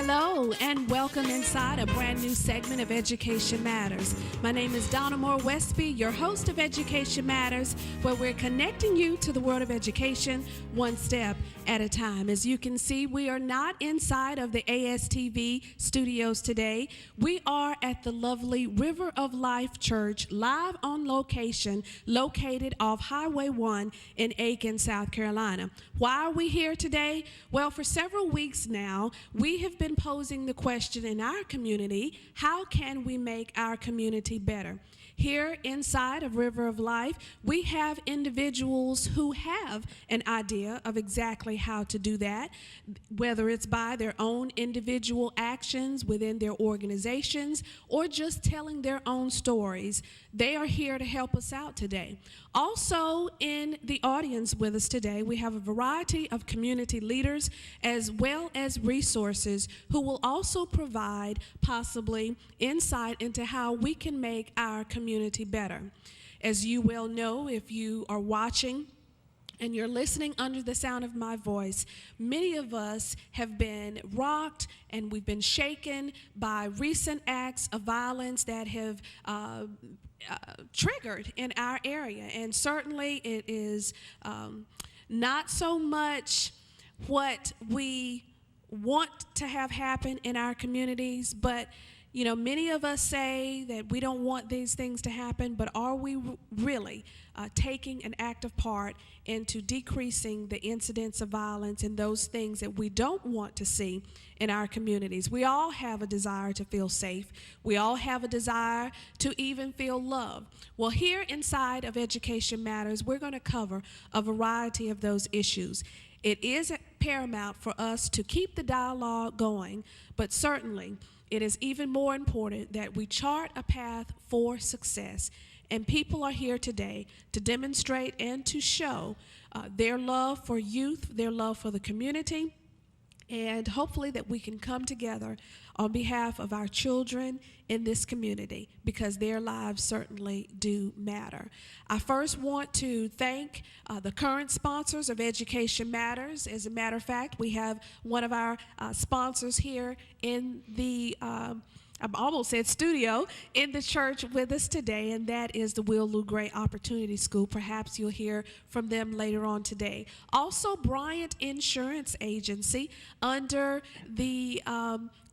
Hello and welcome inside a brand new segment of Education Matters. My name is Donna Moore Westby, your host of Education Matters, where we're connecting you to the world of education one step at a time. As you can see, we are not inside of the ASTV studios today. We are at the lovely River of Life Church, live on location, located off Highway 1 in Aiken, South Carolina. Why are we here today? Well, for several weeks now, we have been posing the question in our community, how can we make our community better? Here inside of River of Life, we have individuals who have an idea of exactly how to do that, whether it's by their own individual actions within their organizations or just telling their own stories. They are here to help us out today. Also in the audience with us today, we have a variety of community leaders as well as resources who will also provide possibly insight into how we can make our community better. As you well know, if you are watching and you're listening under the sound of my voice, many of us have been rocked and we've been shaken by recent acts of violence that have triggered in our area. And certainly it is not so much what we want to have happen in our communities, but you know, many of us say that we don't want these things to happen, but are we really taking an active part into decreasing the incidents of violence and those things that we don't want to see in our communities? We all have a desire to feel safe. We all have a desire to even feel loved. Well, here inside of Education Matters, we're going to cover a variety of those issues. It is paramount for us to keep the dialogue going, but certainly it is even more important that we chart a path for success. And people are here today to demonstrate and to show their love for youth, their love for the community, and hopefully that we can come together on behalf of our children in this community, because their lives certainly do matter. I first want to thank the current sponsors of Education Matters. As a matter of fact, we have one of our sponsors here in the I almost said studio, in the church with us today, and that is the Will Lou Gray Opportunity School. Perhaps you'll hear from them later on today. Also, Bryant Insurance Agency, under the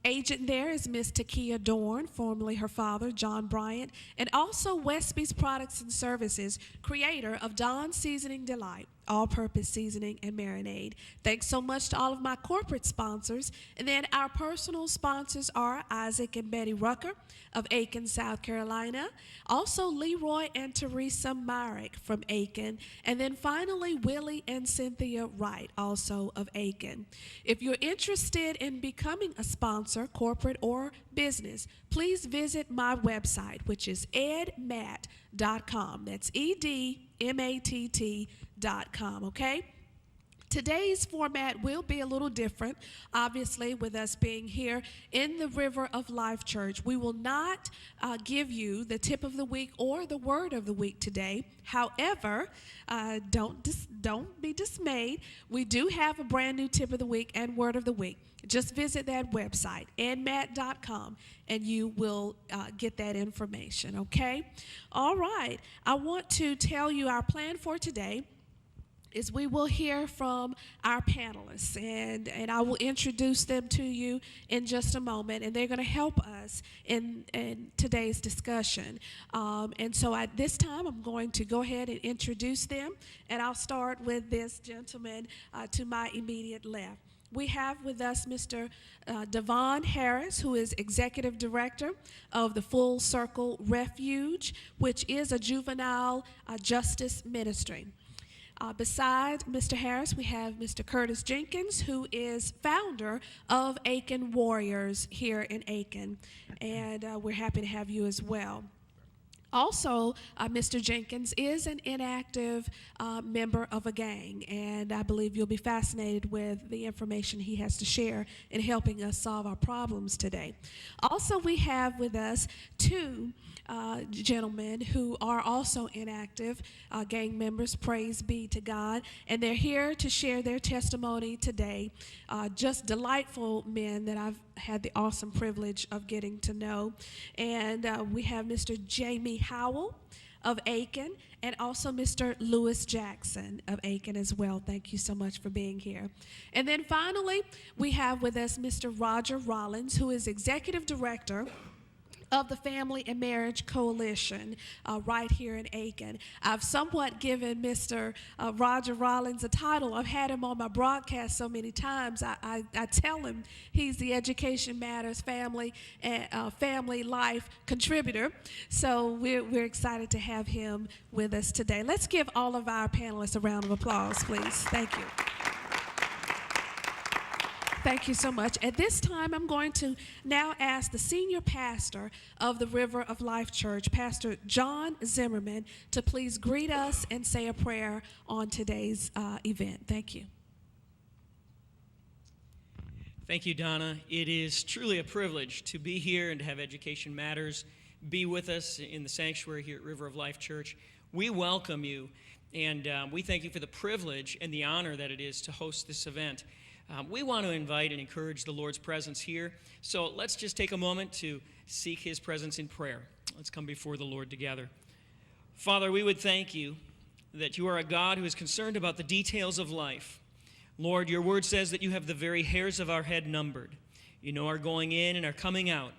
agent there is Miss Takia Dorn, formerly her father, John Bryant, and also Westby's Products and Services, creator of Dawn Seasoning Delight, all-purpose seasoning and marinade. Thanks so much to all of my corporate sponsors. And then our personal sponsors are Isaac and Betty Rucker of Aiken, South Carolina. Also Leroy and Teresa Myrick from Aiken. And then finally Willie and Cynthia Wright, also of Aiken. If you're interested in becoming a sponsor, corporate or business, please visit my website, which is edmatt.com. That's EDMATT.com, okay? Today's format will be a little different, obviously, with us being here in the River of Life Church. We will not give you the tip of the week or the word of the week today. However, don't be dismayed. We do have a brand new tip of the week and word of the week. Just visit that website, edmatt.com, and you will get that information, okay? All right. I want to tell you our plan for today is we will hear from our panelists, and I will introduce them to you in just a moment, and they're going to help us in today's discussion. And so at this time, I'm going to go ahead and introduce them, and I'll start with this gentleman to my immediate left. We have with us Mr. Devon Harris, who is Executive Director of the Full Circle Refuge, which is a juvenile justice ministry. Besides Mr. Harris, we have Mr. Curtis Jenkins, who is founder of Aiken Warriors here in Aiken, and we're happy to have you as well. Also, Mr. Jenkins is an inactive member of a gang, and I believe you'll be fascinated with the information he has to share in helping us solve our problems today. Also, we have with us two gentlemen who are also inactive gang members, praise be to God, and they're here to share their testimony today. Just delightful men that I've had the awesome privilege of getting to know. And we have Mr. Jamie Howell of Aiken, and also Mr. Lewis Jackson of Aiken as well. Thank you so much for being here. And then finally, we have with us Mr. Roger Rollins, who is Executive Director of the Family and Marriage Coalition right here in Aiken. I've somewhat given Mr. Roger Rollins a title. I've had him on my broadcast so many times. I tell him he's the Education Matters Family Life contributor. So we're excited to have him with us today. Let's give all of our panelists a round of applause, please. Thank you. Thank you so much. At this time, I'm going to now ask the senior pastor of the River of Life Church, Pastor John Zimmerman, to please greet us and say a prayer on today's event. Thank you. Thank you, Donna. It is truly a privilege to be here and to have Education Matters be with us in the sanctuary here at River of Life Church. We welcome you, and we thank you for the privilege and the honor that it is to host this event. We want to invite and encourage the Lord's presence here, so let's just take a moment to seek His presence in prayer. Let's come before the Lord together. Father, we would thank you that you are a God who is concerned about the details of life. Lord, your word says that you have the very hairs of our head numbered. You know our going in and our coming out.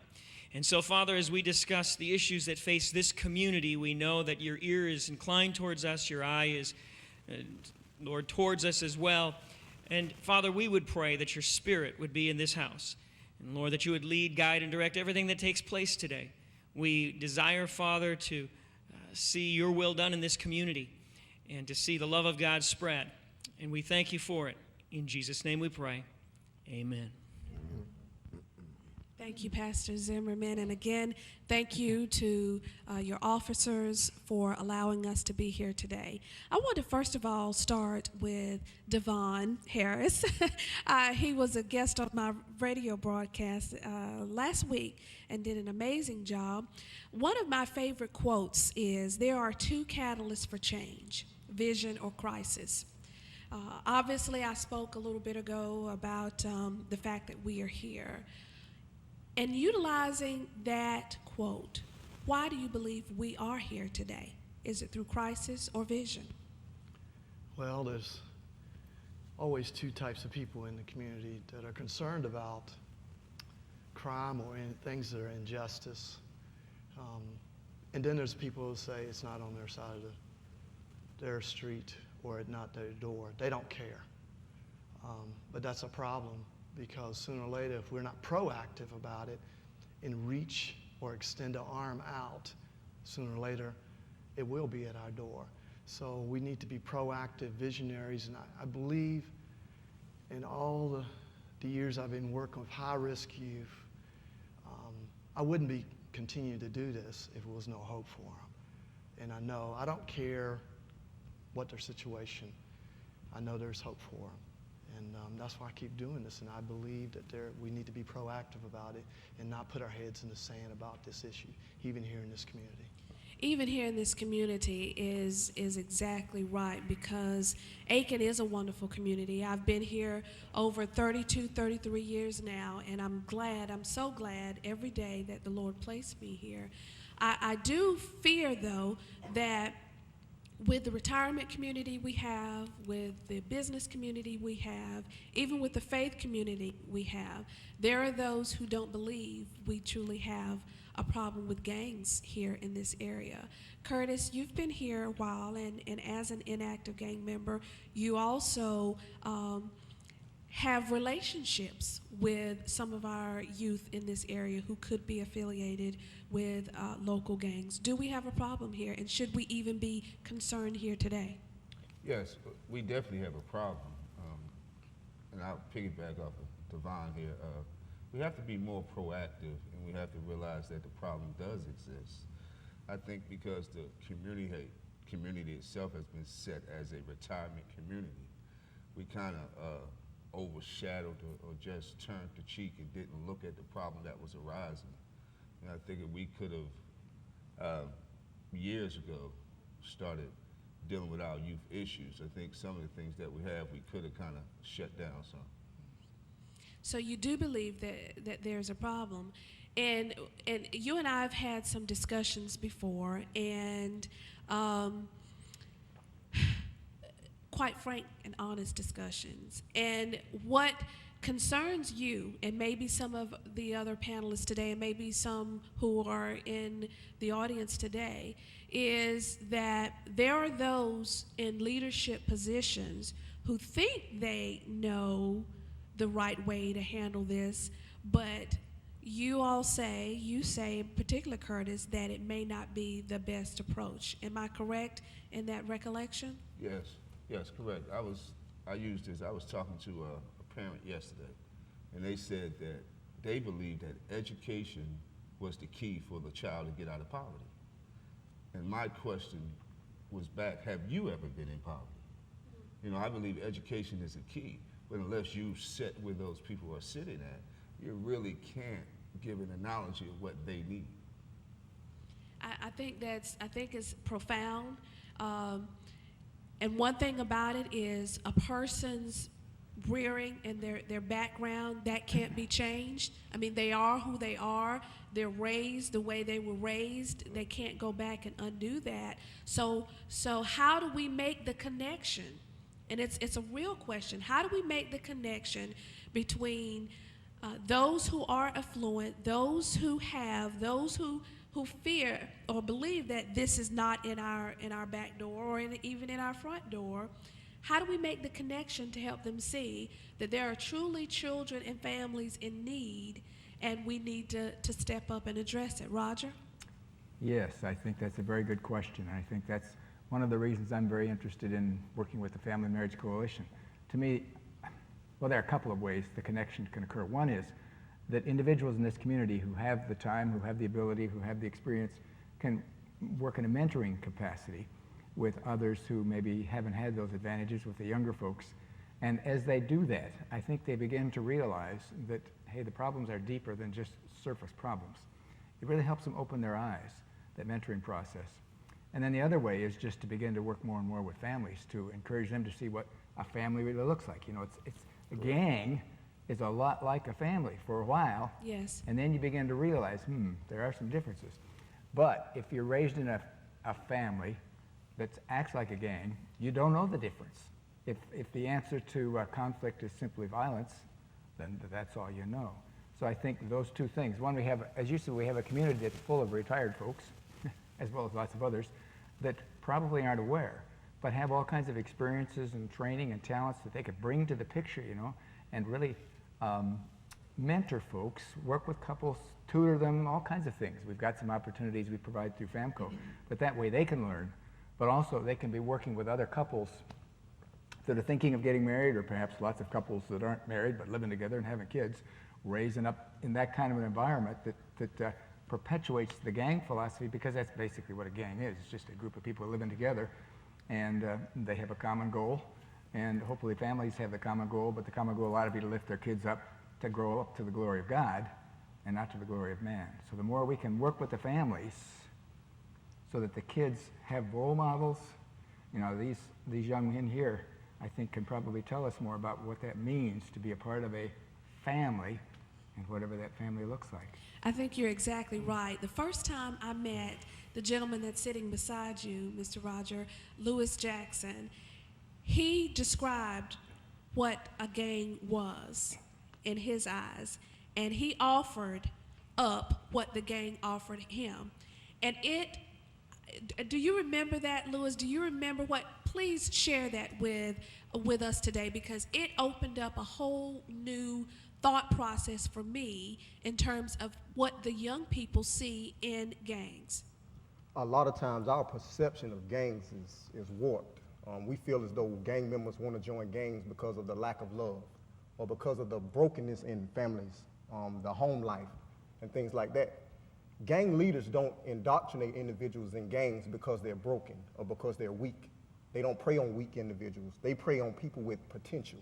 And so, Father, as we discuss the issues that face this community, we know that your ear is inclined towards us, your eye is, Lord, towards us as well. And, Father, we would pray that your Spirit would be in this house. And, Lord, that you would lead, guide, and direct everything that takes place today. We desire, Father, to see your will done in this community and to see the love of God spread. And we thank you for it. In Jesus' name we pray. Amen. Thank you, Pastor Zimmerman. And again, thank you to your officers for allowing us to be here today. I want to first of all start with Devon Harris. He was a guest on my radio broadcast last week and did an amazing job. One of my favorite quotes is, "There are two catalysts for change, vision or crisis." Obviously, I spoke a little bit ago about the fact that we are here. And utilizing that quote, why do you believe we are here today? Is it through crisis or vision? Well, there's always two types of people in the community that are concerned about crime or things that are injustice. And then there's people who say it's not on their side of their street or not their door. They don't care. But that's a problem, because sooner or later, if we're not proactive about it and reach or extend an arm out, sooner or later, it will be at our door. So we need to be proactive visionaries, and I believe in all the years I've been working with high-risk youth, I wouldn't be continuing to do this if there was no hope for them. And I don't care what their situation, I know there's hope for them. And that's why I keep doing this, and I believe that we need to be proactive about it and not put our heads in the sand about this issue, even here in this community. Even here in this community is exactly right, because Aiken is a wonderful community. I've been here over 32, 33 years now, and I'm so glad every day that the Lord placed me here. I do fear, though, that with the retirement community we have, with the business community we have, even with the faith community we have, there are those who don't believe we truly have a problem with gangs here in this area. Curtis, you've been here a while, and as an inactive gang member, you also have relationships with some of our youth in this area who could be affiliated with local gangs. Do we have a problem here, and should we even be concerned here today? Yes, we definitely have a problem, and I'll piggyback off of Devon here. We have to be more proactive, and we have to realize that the problem does exist. I think because the community itself has been set as a retirement community, we kind of overshadowed or just turned the cheek and didn't look at the problem that was arising. And I think that we could have, years ago, started dealing with our youth issues. I think some of the things that we have, we could have kind of shut down some. So you do believe that there's a problem. And you and I have had some discussions before, and quite frank and honest discussions. And what concerns you, and maybe some of the other panelists today, and maybe some who are in the audience today, is that there are those in leadership positions who think they know the right way to handle this, but you say in particular, Curtis, that it may not be the best approach. Am I correct in that recollection? Yes, correct. I was talking to a parent yesterday, and they said that they believed that education was the key for the child to get out of poverty. And my question was back, have you ever been in poverty? You know, I believe education is the key, but unless you sit where those people are sitting at, you really can't give an analogy of what they need. I think it's profound. And one thing about it is a person's rearing and their background, that can't be changed. I mean, they are who they are. They're raised the way they were raised. They can't go back and undo that. So how do we make the connection? And it's a real question. How do we make the connection between those who are affluent, those who have, those who fear or believe that this is not in our back door or even in our front door? How do we make the connection to help them see that there are truly children and families in need, and we need to step up and address it? Roger? Yes, I think that's a very good question. I think that's one of the reasons I'm very interested in working with the Family Marriage Coalition. To me, well, there are a couple of ways the connection can occur. One is that individuals in this community who have the time, who have the ability, who have the experience, can work in a mentoring capacity with others who maybe haven't had those advantages, with the younger folks. And as they do that, I think they begin to realize that, hey, the problems are deeper than just surface problems. It really helps them open their eyes, that mentoring process. And then the other way is just to begin to work more and more with families to encourage them to see what a family really looks like. You know, it's a gang is a lot like a family for a while. Yes. And then you begin to realize, there are some differences. But if you're raised in a family that acts like a gang, you don't know the difference. If the answer to conflict is simply violence, then that's all you know. So I think those two things. One, we have, as you said, we have a community that's full of retired folks, as well as lots of others, that probably aren't aware, but have all kinds of experiences and training and talents that they could bring to the picture, you know, and really mentor folks, work with couples, tutor them, all kinds of things. We've got some opportunities we provide through FAMCO, but that way they can learn, but also they can be working with other couples that are thinking of getting married, or perhaps lots of couples that aren't married but living together and having kids, raising up in that kind of an environment that perpetuates the gang philosophy, because that's basically what a gang is. It's just a group of people living together, and they have a common goal, and hopefully families have the common goal, but the common goal ought to be to lift their kids up to grow up to the glory of God and not to the glory of man. So the more we can work with the families so that the kids have role models, you know, these young men here, I think, can probably tell us more about what that means to be a part of a family and whatever that family looks like. I think you're exactly right. The first time I met the gentleman that's sitting beside you, Mr. Roger, Lewis Jackson, he described what a gang was in his eyes, and he offered up what the gang offered him. And do you remember that, Lewis? Do you remember what? Please share that with us today, because it opened up a whole new thought process for me in terms of what the young people see in gangs. A lot of times our perception of gangs is warped. We feel as though gang members want to join gangs because of the lack of love, or because of the brokenness in families, the home life, and things like that. Gang leaders don't indoctrinate individuals in gangs because they're broken or because they're weak. They don't prey on weak individuals. They prey on people with potential.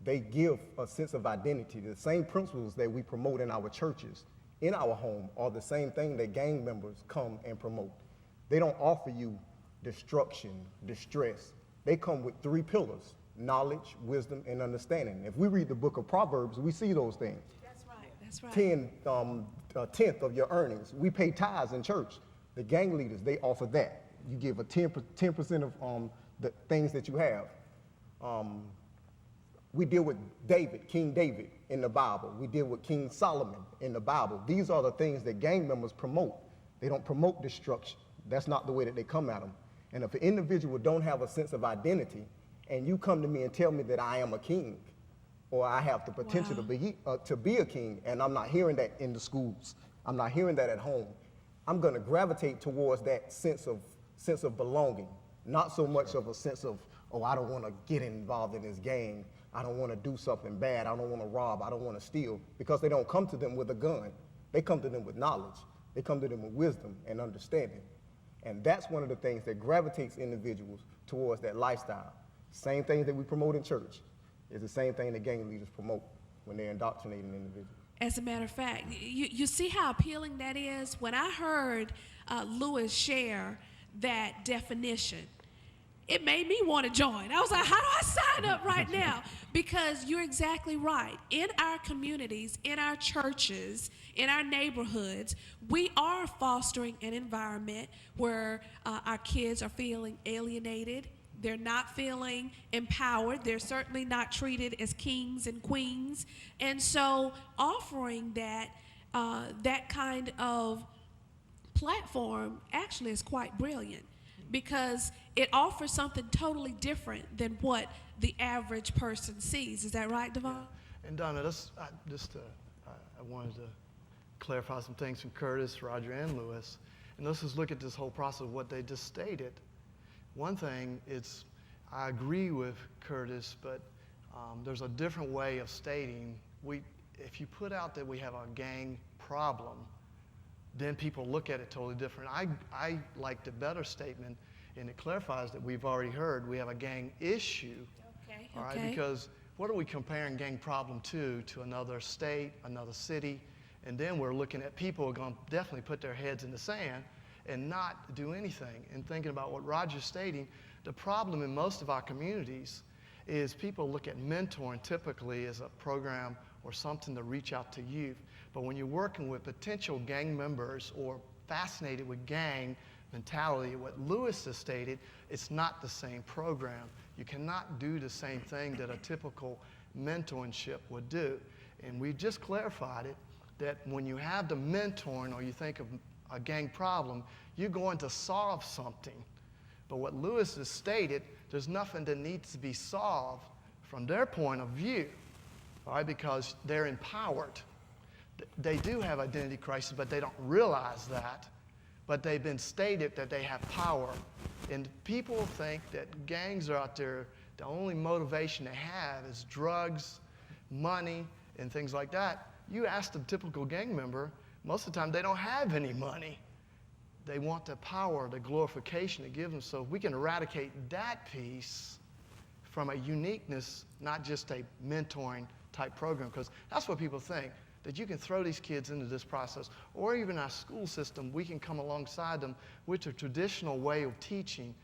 They give a sense of identity. The same principles that we promote in our churches, in our home, are the same thing that gang members come and promote. They don't offer you destruction, distress. They come with 3 pillars: knowledge, wisdom, and understanding. If we read the book of Proverbs, we see those things. That's right. That's right. A tenth of your earnings. We pay tithes in church. The gang leaders, they offer that. You give a 10% of the things that you have. We deal with David, King David in the Bible. We deal with King Solomon in the Bible. These are the things that gang members promote. They don't promote destruction. That's not the way that they come at them. And if an individual don't have a sense of identity, and you come to me and tell me that I am a king, or I have the potential to be a king, and I'm not hearing that in the schools, I'm not hearing that at home, I'm going to gravitate towards that sense of belonging, not so much of a sense of, oh, I don't want to get involved in this gang, I don't want to do something bad, I don't want to rob, I don't want to steal, because they don't come to them with a gun. They come to them with knowledge. They come to them with wisdom and understanding. And that's one of the things that gravitates individuals towards that lifestyle. Same things that we promote in church is the same thing that gang leaders promote when they're indoctrinating individuals. As a matter of fact, you see how appealing that is? When I heard Lewis share that definition, it made me want to join. I was like, how do I sign up right now? Because you're exactly right. In our communities, in our churches, in our neighborhoods, we are fostering an environment where our kids are feeling alienated. They're not feeling empowered. They're certainly not treated as kings and queens. And so offering that kind of platform actually is quite brilliant, because it offers something totally different than what the average person sees. Is that right, Devon? Yeah. And Donna, I wanted to clarify some things from Curtis, Roger, and Lewis. And let's just look at this whole process of what they just stated. One thing, I agree with Curtis, but there's a different way of stating. If you put out that we have a gang problem, then people look at it totally different. I like the better statement, and it clarifies that we've already heard we have a gang issue. Okay. All right, because what are we comparing gang problem to another state, another city? And then we're looking at people who are going to definitely put their heads in the sand and not do anything. And thinking about what Roger's stating, the problem in most of our communities is people look at mentoring typically as a program or something to reach out to youth. But when you're working with potential gang members or fascinated with gang mentality, what Lewis has stated, it's not the same program. You cannot do the same thing that a typical mentorship would do. And we just clarified it, that when you have the mentoring or you think of a gang problem, you're going to solve something. But what Lewis has stated, there's nothing that needs to be solved from their point of view, all right, because they're empowered. They do have identity crisis, but they don't realize that. But they've been stated that they have power. And people think that gangs are out there, the only motivation they have is drugs, money, and things like that. You ask the typical gang member, most of the time they don't have any money. They want the power, the glorification to give them. So if we can eradicate that piece from a uniqueness, not just a mentoring type program, because that's what people think, that you can throw these kids into this process, or even our school system, we can come alongside them with a traditional way of teaching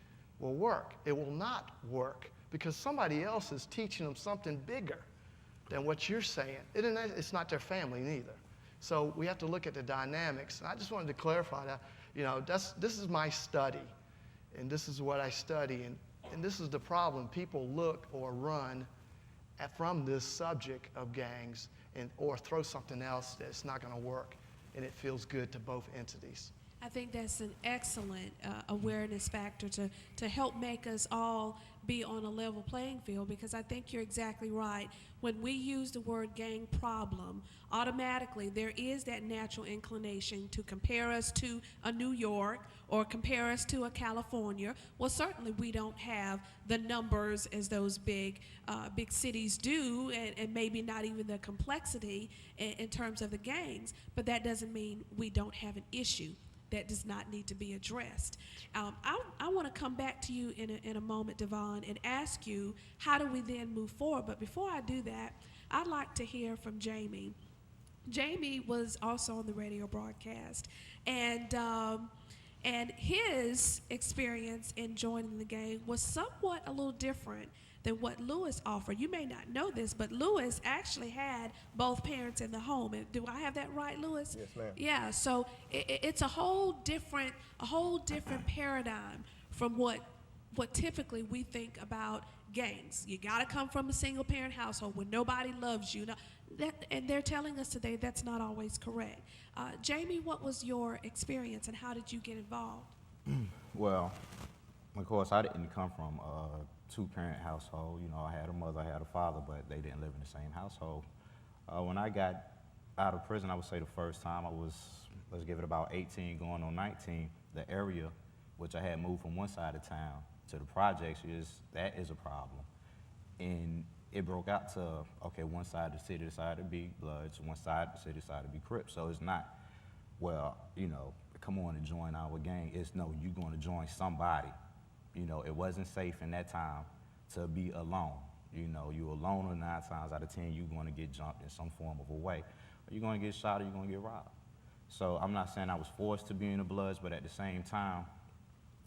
will work. It will not work because somebody else is teaching them something bigger than what you're saying. It's not their family neither. So we have to look at the dynamics. And I just wanted to clarify that, this is my study, and this is what I study, and this is the problem. People look or run from this subject of gangs or throw something else that's not going to work, and it feels good to both entities. I think that's an excellent awareness factor to help make us all be on a level playing field, because I think you're exactly right. When we use the word gang problem, automatically there is that natural inclination to compare us to a New York or compare us to a California. Well, certainly we don't have the numbers as those big cities do, and maybe not even the complexity in terms of the gangs, but that doesn't mean we don't have an issue that does not need to be addressed. I want to come back to you in a moment, Devon, and ask you, how do we then move forward? But before I do that, I'd like to hear from Jamie. Jamie was also on the radio broadcast, and his experience in joining the gang was somewhat a little different than what Lewis offered. You may not know this, but Lewis actually had both parents in the home. Do I have that right, Lewis? Yes, ma'am. Yeah, so it's a whole different paradigm from what typically we think about gangs. You got to come from a single parent household where nobody loves you. And they're telling us today that's not always correct. Jamie, what was your experience and how did you get involved? Well, of course, I didn't come from a two-parent household. You know, I had a mother, I had a father, but they didn't live in the same household. When I got out of prison, I would say the first time I was, let's give it about 18 going on 19, the area which I had moved from one side of town to the projects that is a problem. And it broke out to, okay, one side of the city decided to be Bloods, one side of the city decided to be Crips. So it's not, well, you know, come on and join our gang. It's no, you're going to join somebody. You know, it wasn't safe in that time to be alone. You know, you're alone 9 times out of 10, you're going to get jumped in some form of a way. Or you're going to get shot or you're going to get robbed. So I'm not saying I was forced to be in the Bloods, but at the same time,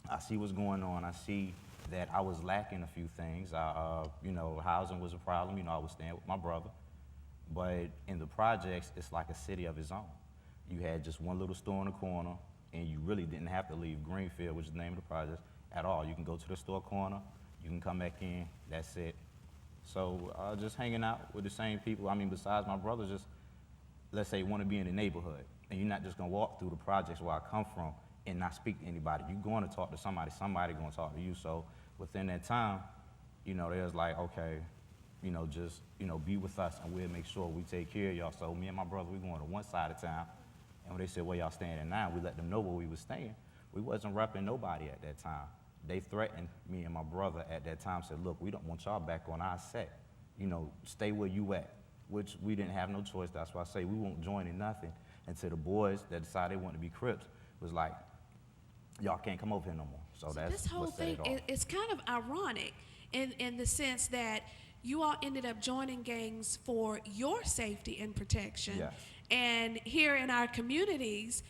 I see what's going on. I see that I was lacking a few things. You know, housing was a problem. You know, I was staying with my brother. But in the projects, it's like a city of its own. You had just one little store in the corner, and you really didn't have to leave Greenfield, which is the name of the project, at all. You can go to the store corner, you can come back in, that's it. So just hanging out with the same people. I mean, besides my brother, just, let's say, want to be in the neighborhood. And you're not just going to walk through the projects where I come from and not speak to anybody. You're going to talk to somebody going to talk to you. So within that time, you know, they was like, okay, you know, just, you know, be with us and we'll make sure we take care of y'all. So me and my brother, we going to one side of town. And when they said, where y'all staying at now, we let them know where we was staying. We wasn't repping nobody at that time. They threatened me and my brother at that time, said, look, we don't want y'all back on our set. You know, stay where you at, which we didn't have no choice. That's why I say we won't join in nothing until the boys that decided they wanted to be Crips was like, y'all can't come over here no more. So that's this whole what set thing it off. is kind of ironic in the sense that you all ended up joining gangs for your safety and protection. Yes. And here in our communities,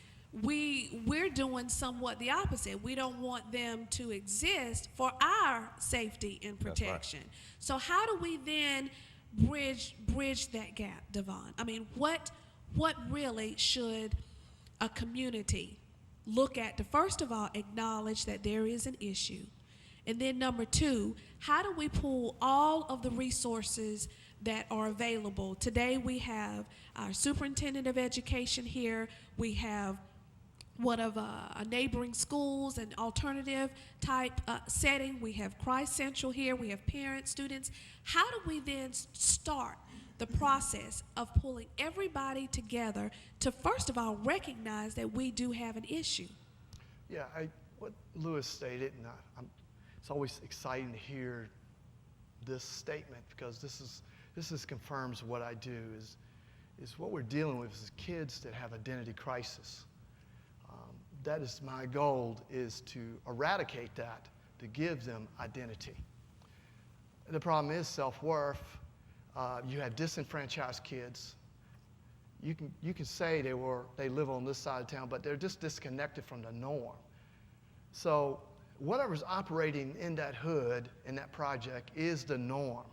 we're doing somewhat the opposite. We don't want them to exist for our safety and That's right. protection. So how do we then bridge that gap, Devon? I mean, what really should a community look at to, first of all, acknowledge that there is an issue? And then number two, how do we pull all of the resources that are available? Today we have our superintendent of education here. We have one of a neighboring schools, an alternative type setting. We have Christ Central here. We have parents, students. How do we then start the process of pulling everybody together to, first of all, recognize that we do have an issue? Yeah, what Lewis stated, and it's always exciting to hear this statement because this confirms what I do is what we're dealing with is kids that have identity crisis. That is my goal, is to eradicate that, to give them identity. The problem is self-worth. You have disenfranchised kids. You can say they live on this side of town, but they're just disconnected from the norm. So whatever's operating in that hood, in that project, is the norm.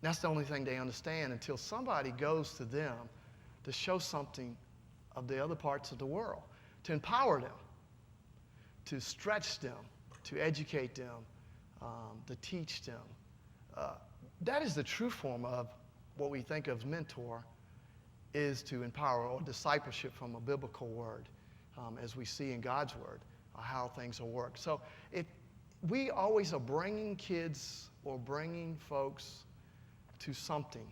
That's the only thing they understand until somebody goes to them to show something of the other parts of the world, to empower them, to stretch them, to educate them, to teach them. That is the true form of what we think of as mentor, is to empower, or discipleship from a biblical word, as we see in God's word, how things will work. So if we always are bringing kids or bringing folks to something,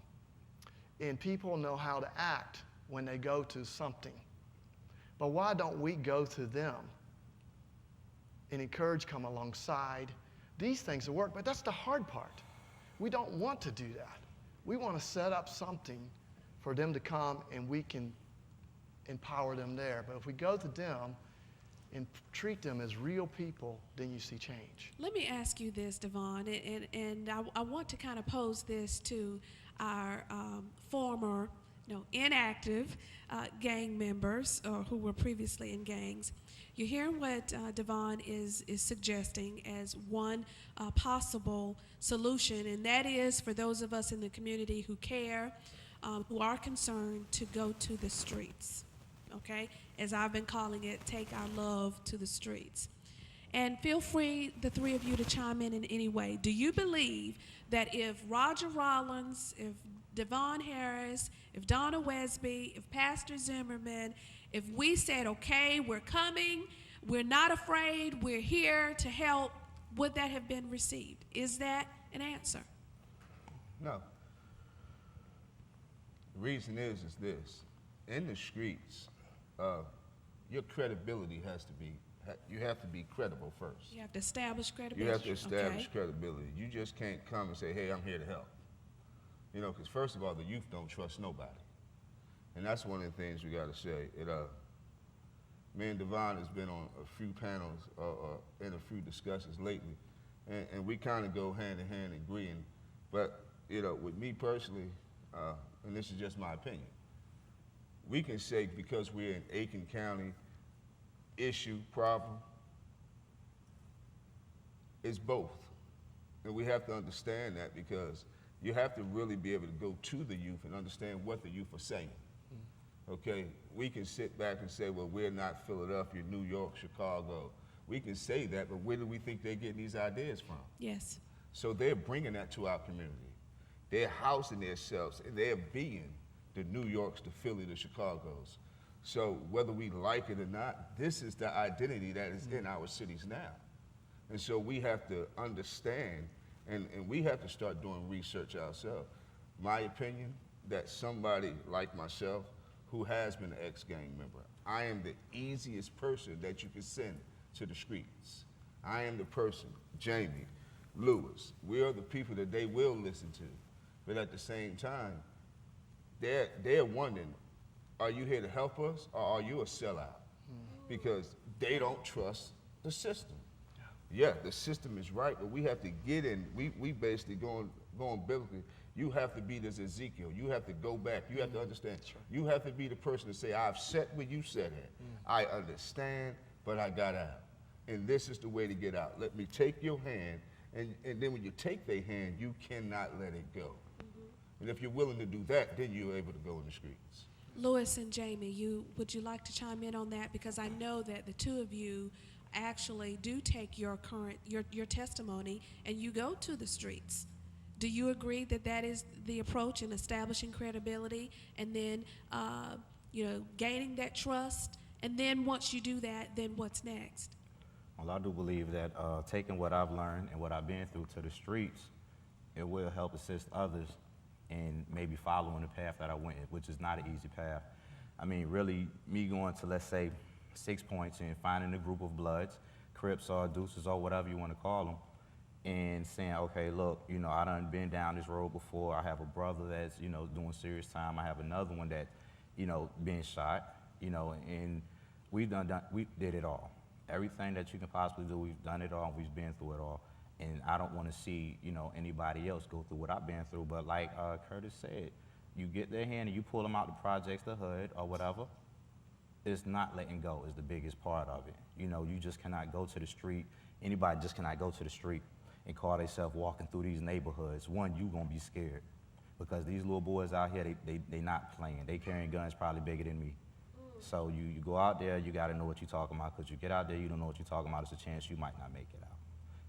and people know how to act when they go to something. But why don't we go to them and encourage, come alongside? These things will work, but that's the hard part. We don't want to do that. We want to set up something for them to come and we can empower them there. But if we go to them and treat them as real people, then you see change. Let me ask you this, Devon, and I want to kind of pose this to our former inactive gang members who were previously in gangs. You're hearing what Devon is suggesting as one possible solution, and that is for those of us in the community who care, who are concerned, to go to the streets, okay? As I've been calling it, take our love to the streets. And feel free, the three of you, to chime in any way. Do you believe that if Roger Rollins, if Devon Harris, if Donna Wesby, if Pastor Zimmerman, if we said, okay, we're coming, we're not afraid, we're here to help, would that have been received? Is that an answer? No. The reason is this. In the streets, your credibility has to be, you have to be credible first. You have to establish credibility. You have to establish okay. credibility. You just can't come and say, hey, I'm here to help. You know, because first of all, the youth don't trust nobody. And that's one of the things we got to say. Me and Devon has been on a few panels in a few discussions lately, and we kind of go hand in hand agreeing. But, you know, with me personally, and this is just my opinion, we can say because we're in Aiken County issue, problem, it's both. And we have to understand that because you have to really be able to go to the youth and understand what the youth are saying. Okay, we can sit back and say, well, we're not Philadelphia, New York, Chicago. We can say that, but where do we think they're getting these ideas from? Yes. So they're bringing that to our community. They're housing themselves, and they're being the New Yorks, the Philly, the Chicagos. So whether we like it or not, this is the identity that is in our cities now. And so we have to understand, and we have to start doing research ourselves. My opinion, that somebody like myself, who has been an ex-gang member, I am the easiest person that you can send to the streets. I am the person, Jamie, Lewis, we are the people that they will listen to. But at the same time, they're wondering, are you here to help us or are you a sellout? Because they don't trust the system. Yeah, the system is right, but we have to get in. We basically going biblically. You have to be this Ezekiel. You have to go back. You have to understand. You have to be the person to say, I've sat where you sat at. I understand, but I got out. And this is the way to get out. Let me take your hand, and then when you take their hand, you cannot let it go. And if you're willing to do that, then you're able to go in the streets. Lewis and Jamie, would you like to chime in on that? Because I know that the two of you actually do take your testimony and you go to the streets. Do you agree that that is the approach in establishing credibility and then, gaining that trust? And then once you do that, then what's next? Well, I do believe that taking what I've learned and what I've been through to the streets, it will help assist others in maybe following the path that I went, which is not an easy path. I mean, really, me going to, let's say, 6 points and finding a group of Bloods, Crips or Deuces or whatever you want to call them, and saying, okay, look, I done been down this road before. I have a brother that's, doing serious time. I have another one that, being shot, and we did it all. Everything that you can possibly do, we've done it all, we've been through it all. And I don't want to see, anybody else go through what I've been through. But like Curtis said, you get their hand and you pull them out the projects, the hood, or whatever. It's not letting go is the biggest part of it. You just cannot go to the street. Anybody just cannot go to the street and call themselves walking through these neighborhoods. One, you gonna be scared because these little boys out here, they not playing. They carrying guns probably bigger than me. So you go out there, you gotta know what you're talking about, because you get out there, you don't know what you're talking about, it's a chance you might not make it out.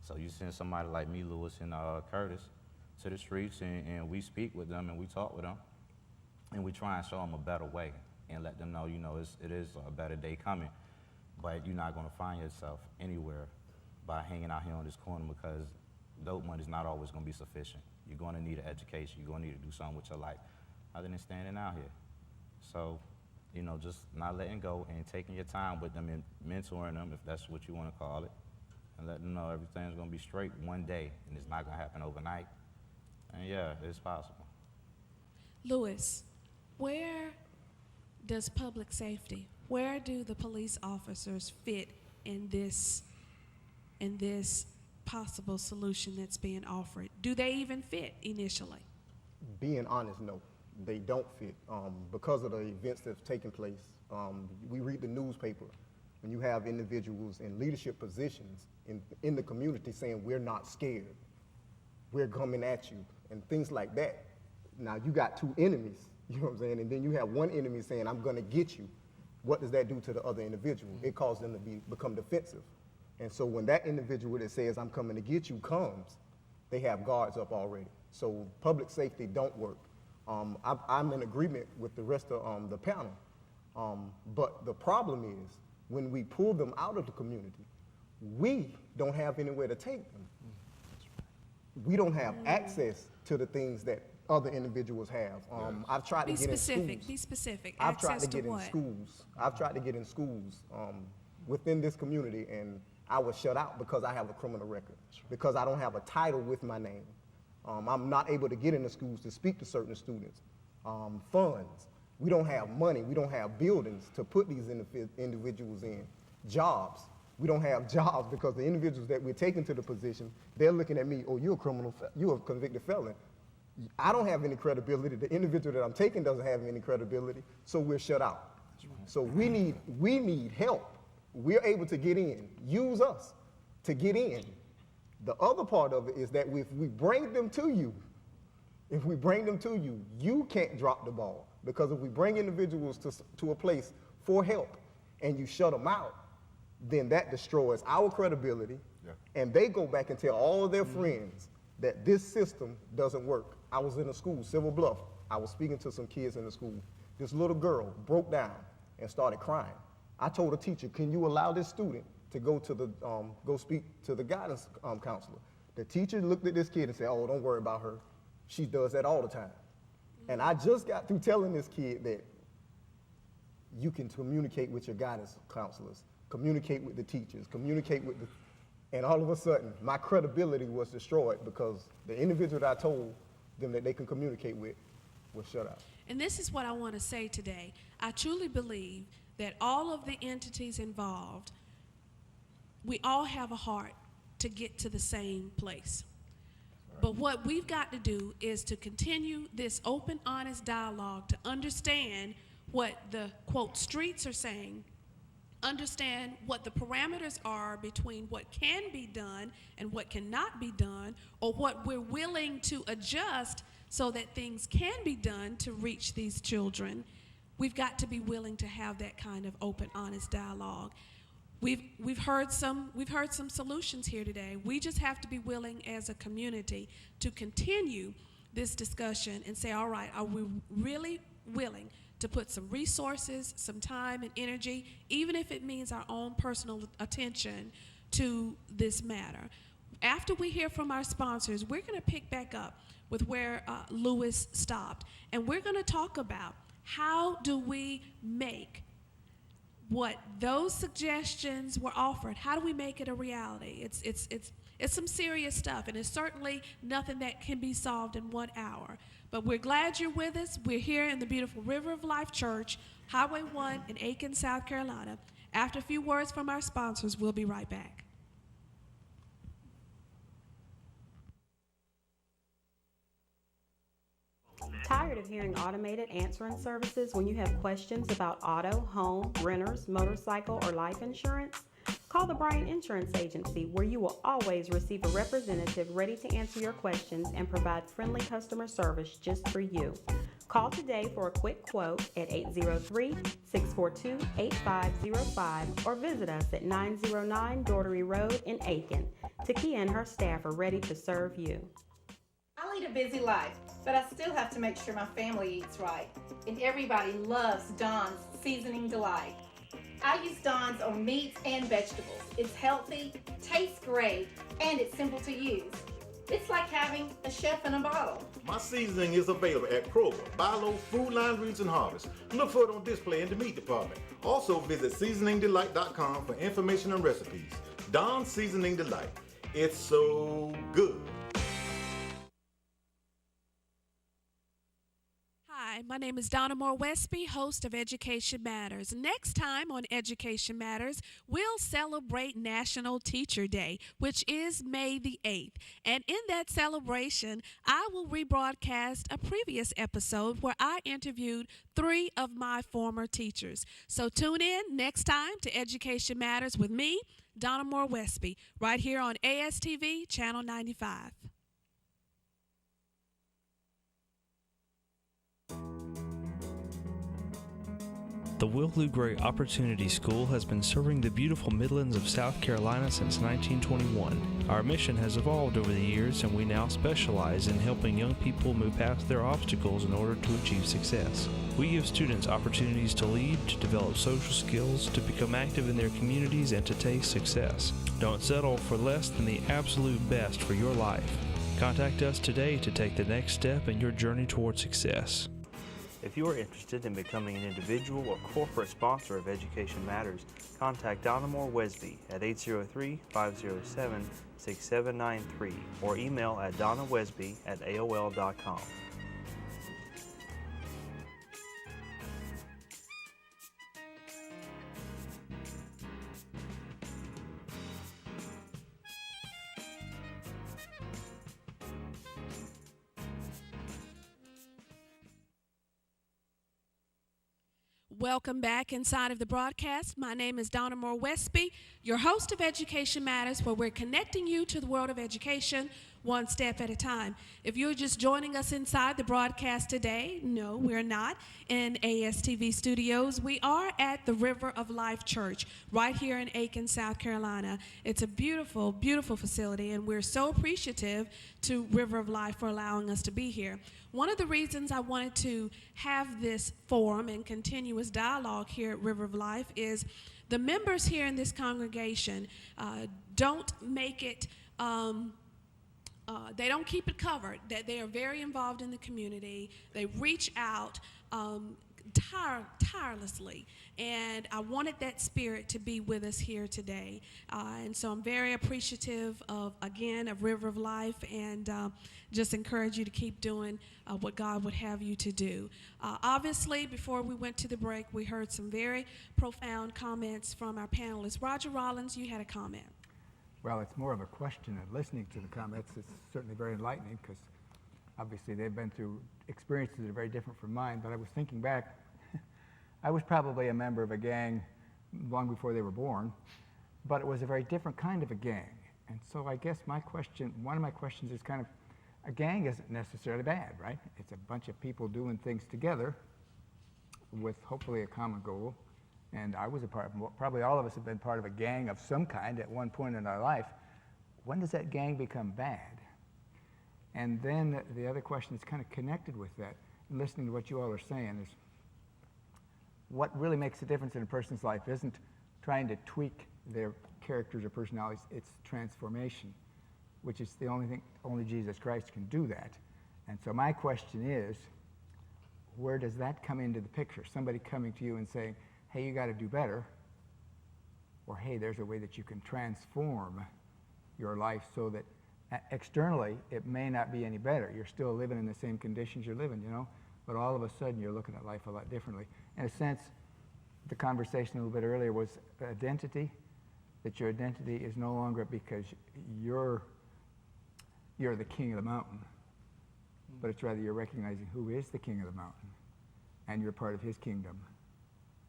So you send somebody like me, Lewis, and Curtis to the streets, and we speak with them and we talk with them, and we try and show them a better way and let them know, it is a better day coming, but you're not gonna find yourself anywhere by hanging out here on this corner, because dope money is not always gonna be sufficient. You're gonna need an education, you're gonna need to do something with your life other than standing out here. So, just not letting go and taking your time with them and mentoring them, if that's what you wanna call it, and let them know everything's gonna be straight one day, and it's not gonna happen overnight. And yeah, it's possible. Lewis, where does public safety, where do the police officers fit in this possible solution that's being offered? Do they even fit initially? Being honest, no. they don't fit because of the events that's taking place. We read the newspaper when you have individuals in leadership positions in the community saying, we're not scared, we're coming at you, and things like that. Now you got two enemies, you know what I'm saying? And then you have one enemy saying, I'm gonna get you. What does that do to the other individual? It causes them to become defensive. And so when that individual that says, I'm coming to get you comes, they have guards up already. So public safety don't work. I'm in agreement with the rest of the panel. But the problem is, when we pull them out of the community, we don't have anywhere to take them. We don't have access to the things that other individuals have. I've tried to get in schools. Be specific. I've tried Access to get in what? schools. I've tried to get in schools within this community, and I was shut out because I have a criminal record, because I don't have a title with my name. I'm not able to get into schools to speak to certain students. Funds. We don't have money. We don't have buildings to put these individuals in. Jobs. We don't have jobs because the individuals that we're taking to the position, they're looking at me, oh, you're a criminal, you're a convicted felon. I don't have any credibility. The individual that I'm taking doesn't have any credibility, so we're shut out. So we need help. We're able to get in. Use us to get in. The other part of it is that if we bring them to you, you can't drop the ball. Because if we bring individuals to a place for help and you shut them out, then that destroys our credibility, and they go back and tell all of their friends that this system doesn't work. I was in a school, Civil Bluff. I was speaking to some kids in the school. This little girl broke down and started crying. I told the teacher, can you allow this student to go to the go speak to the guidance counselor? The teacher looked at this kid and said, oh, don't worry about her. She does that all the time. And I just got through telling this kid that you can communicate with your guidance counselors, communicate with the teachers, communicate with the, and all of a sudden, my credibility was destroyed because the individual that I told them that they can communicate with was shut out. And this is what I want to say today. I truly believe that all of the entities involved, we all have a heart to get to the same place. But what we've got to do is to continue this open, honest dialogue to understand what the, quote, streets are saying, understand what the parameters are between what can be done and what cannot be done, or what we're willing to adjust so that things can be done to reach these children. We've got to be willing to have that kind of open, honest dialogue. We've heard some solutions here today. We just have to be willing as a community to continue this discussion and say, all right, are we really willing to put some resources, some time and energy, even if it means our own personal attention to this matter? After we hear from our sponsors, we're going to pick back up with where Lewis stopped, and we're going to talk about how do we make what those suggestions were offered, how do we make it a reality? It's some serious stuff, and it's certainly nothing that can be solved in 1 hour. But we're glad you're with us. We're here in the beautiful River of Life Church, Highway 1 in Aiken, South Carolina. After a few words from our sponsors, we'll be right back. Tired of hearing automated answering services when you have questions about auto, home, renters, motorcycle, or life insurance? Call the Bryant Insurance Agency, where you will always receive a representative ready to answer your questions and provide friendly customer service just for you. Call today for a quick quote at 803-642-8505 or visit us at 909 Daughtery Road in Aiken. Takia and her staff are ready to serve you. I lead a busy life, but I still have to make sure my family eats right. And everybody loves Dawn's Seasoning Delight. I use Dawn's on meats and vegetables. It's healthy, tastes great, and it's simple to use. It's like having a chef in a bottle. My seasoning is available at Kroger, Bilo, Food Line, Roots, and Harvest. Look for it on display in the meat department. Also visit seasoningdelight.com for information and recipes. Dawn's Seasoning Delight. It's so good. Hi, My name is Donna Moore Westby, host of Education Matters. Next time on Education Matters, we'll celebrate National Teacher Day, which is May the 8th. And in that celebration, I will rebroadcast a previous episode where I interviewed 3 of my former teachers. So tune in next time to Education Matters with me, Donna Moore Westby, right here on ASTV Channel 95. The Will Lou Gray Opportunity School has been serving the beautiful Midlands of South Carolina since 1921. Our mission has evolved over the years, and we now specialize in helping young people move past their obstacles in order to achieve success. We give students opportunities to lead, to develop social skills, to become active in their communities, and to taste success. Don't settle for less than the absolute best for your life. Contact us today to take the next step in your journey toward success. If you are interested in becoming an individual or corporate sponsor of Education Matters, contact Donna Moore Westby at 803-507-6793 or email at donnawesby@aol.com. Welcome back inside of the broadcast. My name is Donna Moore Westby, your host of Education Matters, where we're connecting you to the world of education one step at a time. If you're just joining us inside the broadcast today, no, we're not in ASTV studios. We are at the River of Life Church right here in Aiken, South Carolina. It's a beautiful, beautiful facility, and we're so appreciative to River of Life for allowing us to be here. One of the reasons I wanted to have this forum and continuous dialogue here at River of Life is the members here in this congregation don't make it they don't keep it covered, that they are very involved in the community. They reach out tirelessly, and I wanted that spirit to be with us here today. And so I'm very appreciative of River of Life, and just encourage you to keep doing what God would have you to do. Obviously, before we went to the break, we heard some very profound comments from our panelists. Roger Rollins, you had a comment. Well, it's more of a question, and listening to the comments is certainly very enlightening, because obviously they've been through experiences that are very different from mine. But I was thinking back, I was probably a member of a gang long before they were born, but it was a very different kind of a gang. And so I guess one of my questions is kind of, a gang isn't necessarily bad, right? It's a bunch of people doing things together with hopefully a common goal. And I was probably all of us have been part of a gang of some kind at one point in our life. When does that gang become bad? And then the other question is kind of connected with that, and listening to what you all are saying, is what really makes a difference in a person's life isn't trying to tweak their characters or personalities, it's transformation, which is the only thing, only Jesus Christ can do that. And so my question is, where does that come into the picture? Somebody coming to you and saying, hey, you got to do better, or hey, there's a way that you can transform your life so that externally it may not be any better. You're still living in the same conditions you're living, but all of a sudden you're looking at life a lot differently. In a sense, the conversation a little bit earlier was identity, that your identity is no longer because you're the king of the mountain, but it's rather you're recognizing who is the king of the mountain, and you're part of his kingdom.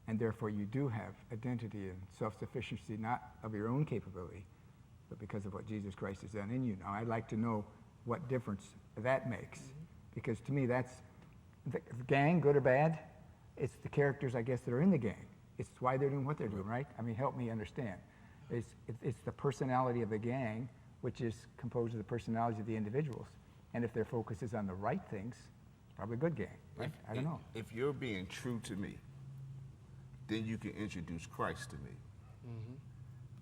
And therefore you do have identity and self-sufficiency, not of your own capability, but because of what Jesus Christ has done in you. Now, I'd like to know what difference that makes, because to me that's, the gang, good or bad, it's the characters, I guess, that are in the gang. It's why they're doing what they're doing, right? I mean, help me understand. It's the personality of the gang, which is composed of the personalities of the individuals. And if their focus is on the right things, it's probably a good gang, right? I don't know. If you're being true to me, then you can introduce Christ to me. Mm-hmm.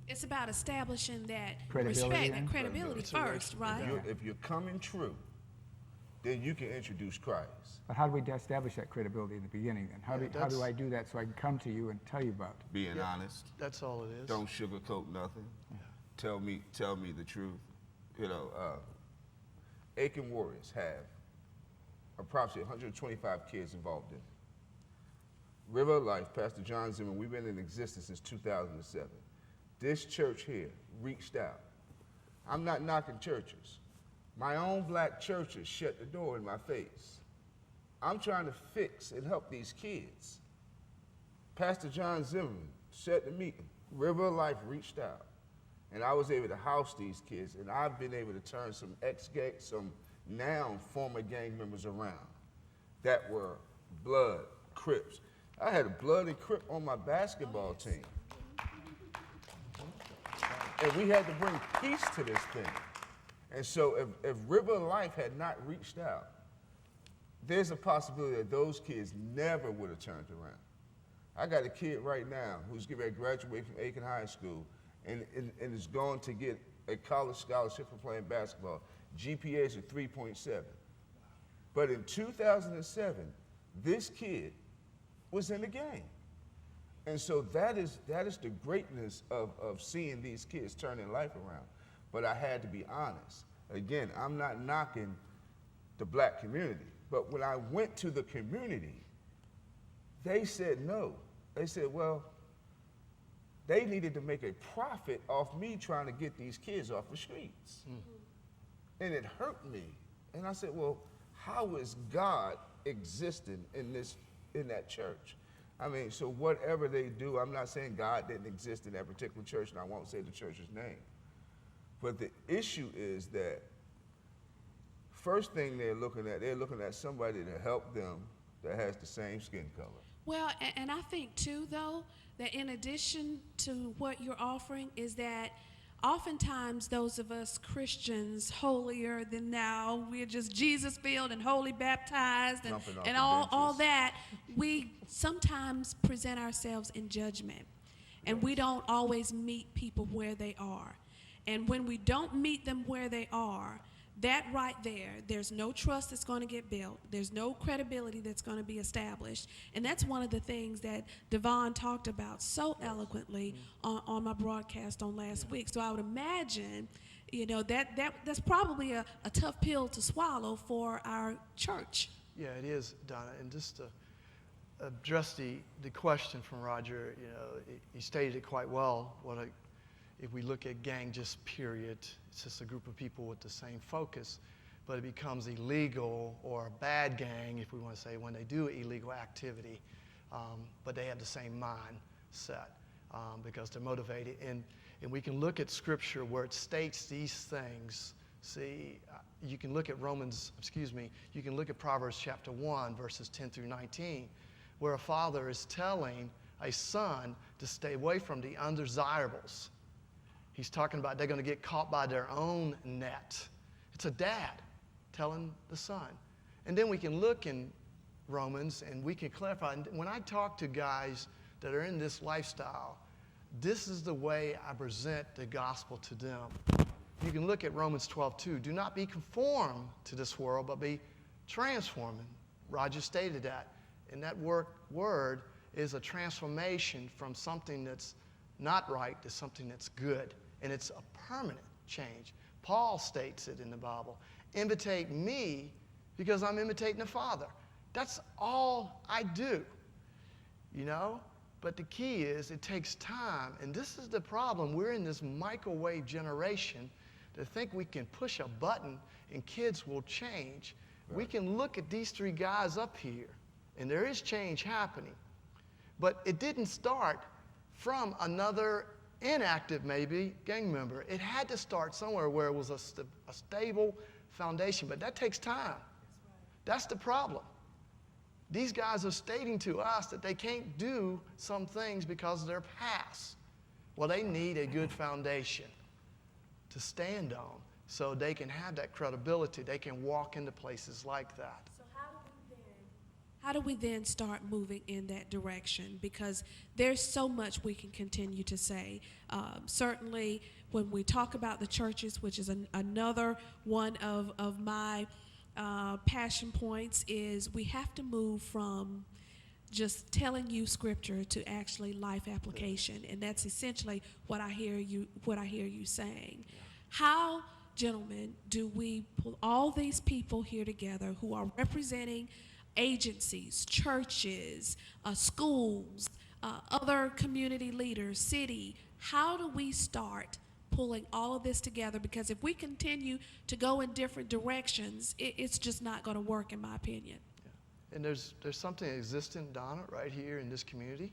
It's about establishing that Credibility respect, then? that credibility first, right? If you're coming true, then you can introduce Christ. But how do we establish that credibility in the beginning then? How do I do that so I can come to you and tell you about it? Being honest. That's all it is. Don't sugarcoat nothing. Yeah. Tell me the truth. Aiken Warriors have approximately 125 kids involved in it. River of Life, Pastor John Zimmerman, we've been in existence since 2007. This church here reached out. I'm not knocking churches. My own black churches shut the door in my face. I'm trying to fix and help these kids. Pastor John Zimmerman set the meeting. River of Life reached out, and I was able to house these kids, and I've been able to turn some now former gang members around that were blood, Crips. I had a blood and Crip on my basketball team. And we had to bring peace to this thing. And so if River of Life had not reached out, there's a possibility that those kids never would have turned around. I got a kid right now who's getting ready to graduate from Aiken High School and is going to get a college scholarship for playing basketball. GPA is a 3.7. But in 2007, this kid was in the game. And so that is the greatness of seeing these kids turn their life around. But I had to be honest. Again, I'm not knocking the black community, but when I went to the community, they said no. They said, well, they needed to make a profit off me trying to get these kids off the streets. And it hurt me. And I said, well, how is God existing in that church? I mean, so whatever they do, I'm not saying God didn't exist in that particular church, and I won't say the church's name. But the issue is that first thing they're looking at somebody to help them that has the same skin color. Well, and I think too, though, that in addition to what you're offering is that oftentimes those of us Christians, holier than thou, we're just Jesus-filled and holy baptized and all that, we sometimes present ourselves in judgment. And we don't always meet people where they are. And when we don't meet them where they are, that right there, there's no trust that's going to get built. There's no credibility that's going to be established. And that's one of the things that Devon talked about so eloquently on my broadcast on last week. So I would imagine, that's probably a tough pill to swallow for our church. Yeah, it is, Donna. And just to address the question from Roger, he stated it quite well. If we look at gang just period, it's just a group of people with the same focus, but it becomes illegal or a bad gang, if we want to say, when they do illegal activity, but they have the same mindset because they're motivated. And we can look at Scripture where it states these things. See, you can look at you can look at Proverbs chapter 1, verses 10 through 19, where a father is telling a son to stay away from the undesirables. He's talking about they're going to get caught by their own net. It's a dad telling the son. And then we can look in Romans and we can clarify. And when I talk to guys that are in this lifestyle, this is the way I present the gospel to them. You can look at Romans 12:2. Do not be conformed to this world, but be transformed. Roger stated that. And that word is a transformation from something that's not right to something that's good. And it's a permanent change. Paul states it in the Bible. Imitate me because I'm imitating the Father. That's all I do, But the key is it takes time. And this is the problem. We're in this microwave generation to think we can push a button and kids will change. Right. We can look at these three guys up here, and there is change happening. But it didn't start from another inactive, maybe, gang member. It had to start somewhere where it was a stable foundation, but that takes time. That's the problem. These guys are stating to us that they can't do some things because of their past. Well, they need a good foundation to stand on so they can have that credibility. They can walk into places like that. How do we then start moving in that direction? Because there's so much we can continue to say. Certainly, when we talk about the churches, which is another one of my passion points, is we have to move from just telling you scripture to actually life application, and that's essentially what I hear you saying. How gentlemen, do we pull all these people here together who are representing agencies, churches, schools, other community leaders, city? How do we start pulling all of this together? Because if we continue to go in different directions, it's just not going to work, in my opinion. And there's something existent, Donna, right here in this community.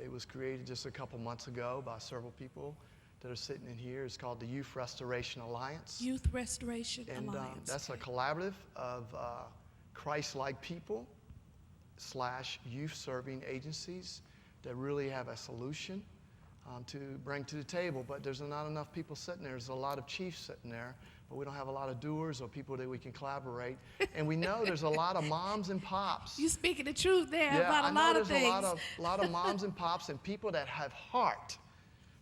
It was created just a couple months ago by several people that are sitting in here. It's called the Youth Restoration Alliance. Youth Restoration Alliance. That's a collaborative of Christ-like people / youth serving agencies that really have a solution to bring to the table. But there's not enough people sitting there. There's a lot of chiefs sitting there, but we don't have a lot of doers or people that we can collaborate. And we know there's a lot of moms and pops. You speaking the truth there Yeah, about a lot of things. I know there's a lot of moms and pops and people that have heart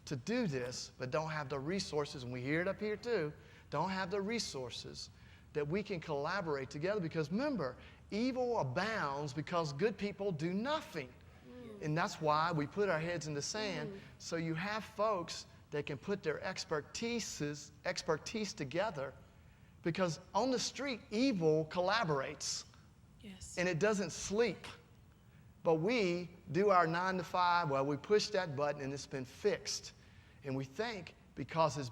to do this, but don't have the resources, and we hear it up here too, don't have the resources that we can collaborate together. Because remember, evil abounds because good people do nothing. And that's why we put our heads in the sand, so you have folks that can put their expertise together, because on the street, evil collaborates. Yes. And it doesn't sleep. But we do our 9 to 5, well, we push that button and it's been fixed. And we think because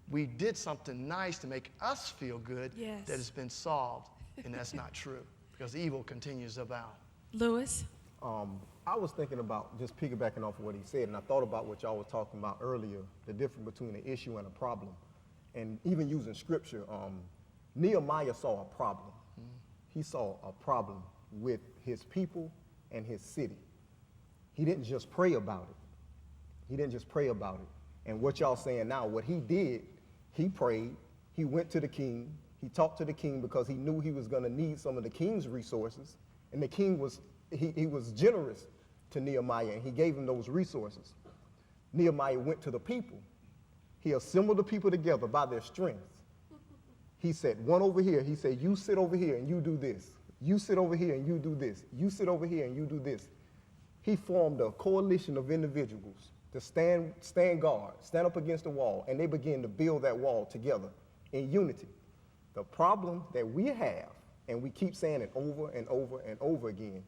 we did something nice to make us feel good, Yes. that it's been solved. And that's not true, because evil continues to abound. Lewis? I was thinking about, just piggybacking off of what he said, and I thought about what y'all was talking about earlier, the difference between an issue and a problem. And even using scripture, Nehemiah saw a problem. He saw a problem with his people and his city. He didn't just pray about it. He didn't just pray about it. And what y'all saying now, what he did, he prayed, he went to the king, he talked to the king because he knew he was gonna need some of the king's resources. And the king was, he was generous to Nehemiah, and he gave him those resources. Nehemiah went to the people. He assembled the people together by their strength. He said, one over here, he said, you sit over here and you do this. You sit over here and you do this. You sit over here and you do this. He formed a coalition of individuals to stand guard, stand up against the wall, and they began to build that wall together in unity. The problem that we have, and we keep saying it over and over and over again,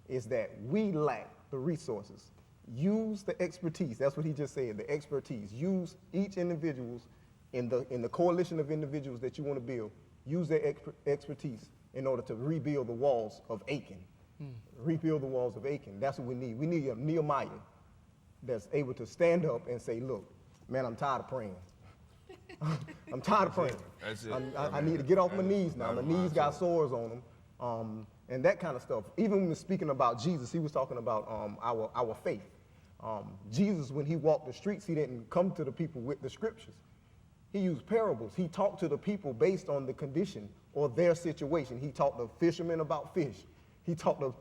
is that we lack the resources. Use the expertise. That's what he just said, the expertise. Use each individual's in the coalition of individuals that you want to build. Use their expertise in order to rebuild the walls of Achan. Rebuild the walls of Achan. That's what we need. We need a Nehemiah that's able to stand up and say, look, man, I'm tired of praying. I'm tired of praying. That's it. I need to get off my knees now. My knees got sores on them. And that kind of stuff. Even when he was speaking about Jesus, he was talking about our faith. Jesus, when he walked the streets, he didn't come to the people with the scriptures. He used parables. He talked to the people based on the condition or their situation. He talked to fishermen about fish. He talked to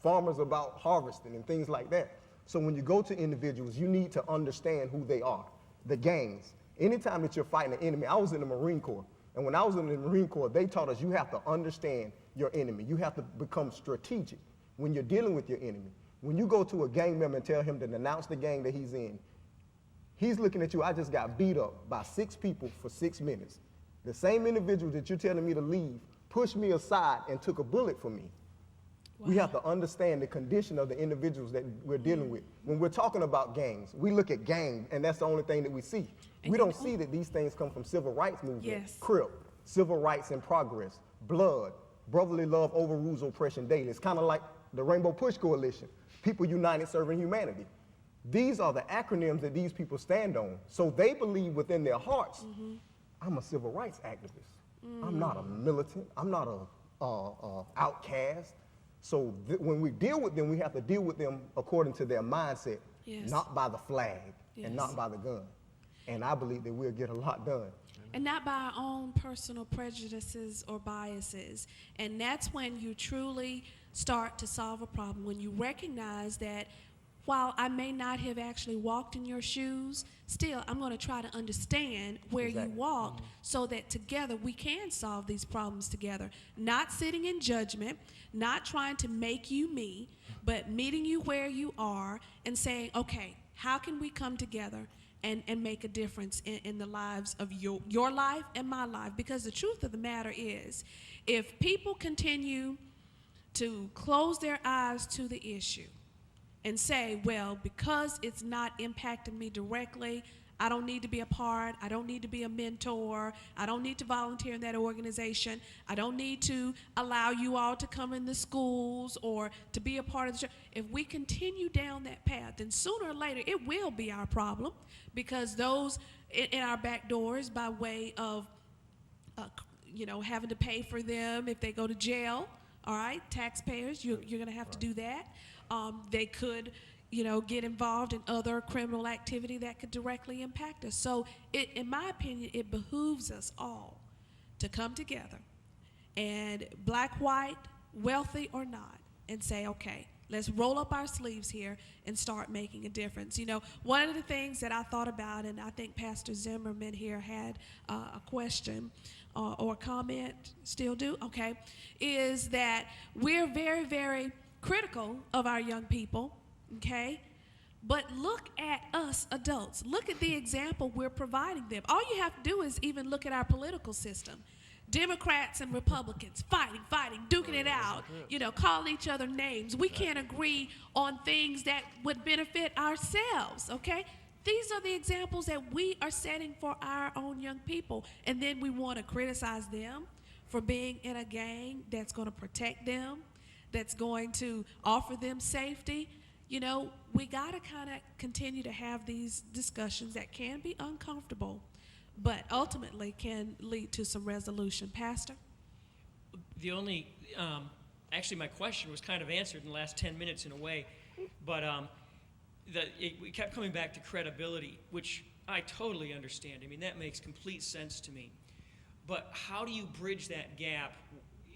farmers about harvesting and things like that. So when you go to individuals, you need to understand who they are. The gangs. Anytime that you're fighting an enemy, I was in the Marine Corps. And when I was in the Marine Corps, they taught us you have to understand your enemy. You have to become strategic when you're dealing with your enemy. When you go to a gang member and tell him to denounce the gang that he's in, he's looking at you, I just got beat up by 6 people for 6 minutes. The same individual that you're telling me to leave pushed me aside and took a bullet for me. Wow. We have to understand the condition of the individuals that we're dealing with. When we're talking about gangs, we look at gangs, and that's the only thing that we see. And we don't see that these things come from civil rights movement, yes. CRIP, civil rights in progress, blood, brotherly love overrules oppression daily. It's kind of like the Rainbow Push Coalition, People United Serving Humanity. These are the acronyms that these people stand on. So they believe within their hearts, I'm a civil rights activist. I'm not a militant. I'm not a outcast. So when we deal with them, we have to deal with them according to their mindset, yes. not by the flag yes. and not by the gun. And I believe that we'll get a lot done. And not by our own personal prejudices or biases. And that's when you truly start to solve a problem, when you recognize that while I may not have actually walked in your shoes, still I'm going to try to understand where exactly. you walked so that together we can solve these problems together. Not sitting in judgment, not trying to make you me, but meeting you where you are and saying, okay, how can we come together and make a difference in the lives of your life and my life. Because the truth of the matter is, if people continue to close their eyes to the issue and say, well, because it's not impacting me directly, I don't need to be a part, I don't need to be a mentor, I don't need to volunteer in that organization, I don't need to allow you all to come in the schools or to be a part of the church. If we continue down that path, then sooner or later it will be our problem, because those in our back doors, by way of having to pay for them if they go to jail, all right, taxpayers, you're going to have to do that. They could, get involved in other criminal activity that could directly impact us. So, in my opinion, it behooves us all to come together, and black, white, wealthy or not, and say, okay, let's roll up our sleeves here and start making a difference. One of the things that I thought about, and I think Pastor Zimmerman here had a question or a comment, still do, okay, is that we're very, very critical of our young people, okay? But look at us adults. Look at the example we're providing them. All you have to do is even look at our political system. Democrats and Republicans fighting, duking it out, calling each other names. We can't agree on things that would benefit ourselves, okay? These are the examples that we are setting for our own young people. And then we want to criticize them for being in a gang that's going to protect them, that's going to offer them safety. We got to kind of continue to have these discussions that can be uncomfortable, but ultimately can lead to some resolution. Pastor? Actually my question was kind of answered in the last 10 minutes in a way, but we kept coming back to credibility, which I totally understand. I mean, that makes complete sense to me. But how do you bridge that gap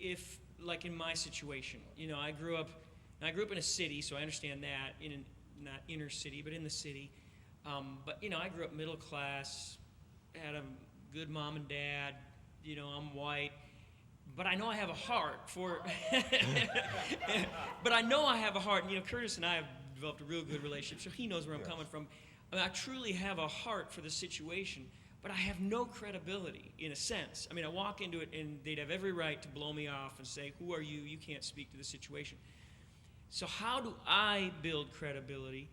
if, like in my situation, I grew up in a city, so I understand that, not inner city, but in the city. But I grew up middle class, had a good mom and dad, I'm white, but I know I have a heart for, but I know I have a heart, and Curtis and I have developed a real good relationship, so he knows where I'm coming from. I truly have a heart for the situation, but I have no credibility, in a sense. I mean, I walk into it, and they'd have every right to blow me off and say, who are you? You can't speak to the situation. So how do I build credibility?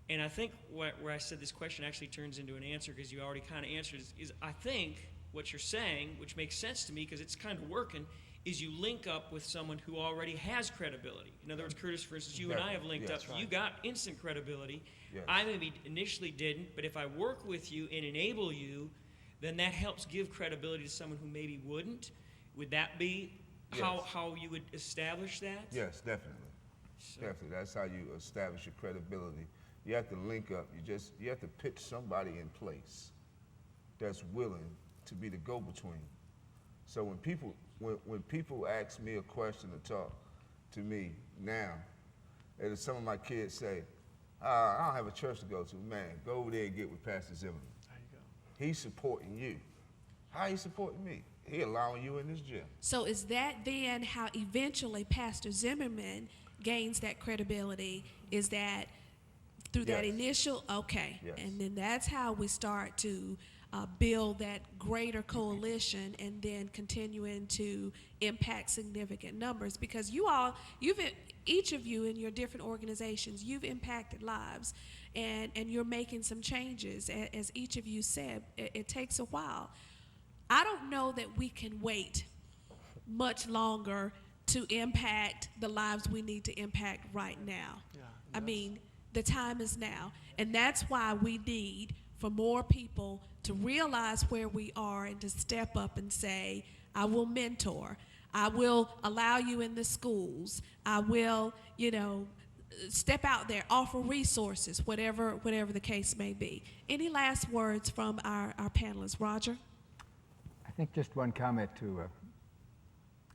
And I think where I said this question actually turns into an answer, because you already kind of answered, is I think what you're saying, which makes sense to me because it's kind of working, is you link up with someone who already has credibility. In other words, Curtis, for instance, you and I have linked up. Right. You got instant credibility. Yes. I maybe initially didn't, but if I work with you and enable you, then that helps give credibility to someone who maybe wouldn't. Would that be how you would establish that? Yes, definitely. Definitely. That's how you establish your credibility. You have to link up. You have to pitch somebody in place that's willing to be the go-between. So when people ask me a question to talk to me now, and some of my kids say, I don't have a church to go to, man, go over there and get with Pastor Zimmerman. There you go. He's supporting you. How he supporting me? He allowing you in this gym. So is that then how eventually Pastor Zimmerman gains that credibility? Is that through that initial, okay. Yes. And then that's how we start to build that greater coalition and then continuing to impact significant numbers, because each of you in your different organizations, you've impacted lives and you're making some changes. As each of you said, it takes a while. I don't know that we can wait much longer to impact the lives we need to impact right now. Yeah, I mean, the time is now. And that's why we need for more people to realize where we are and to step up and say, I will mentor. I will allow you in the schools. I will, step out there, offer resources, whatever the case may be. Any last words from our panelists? Roger? I think just one comment to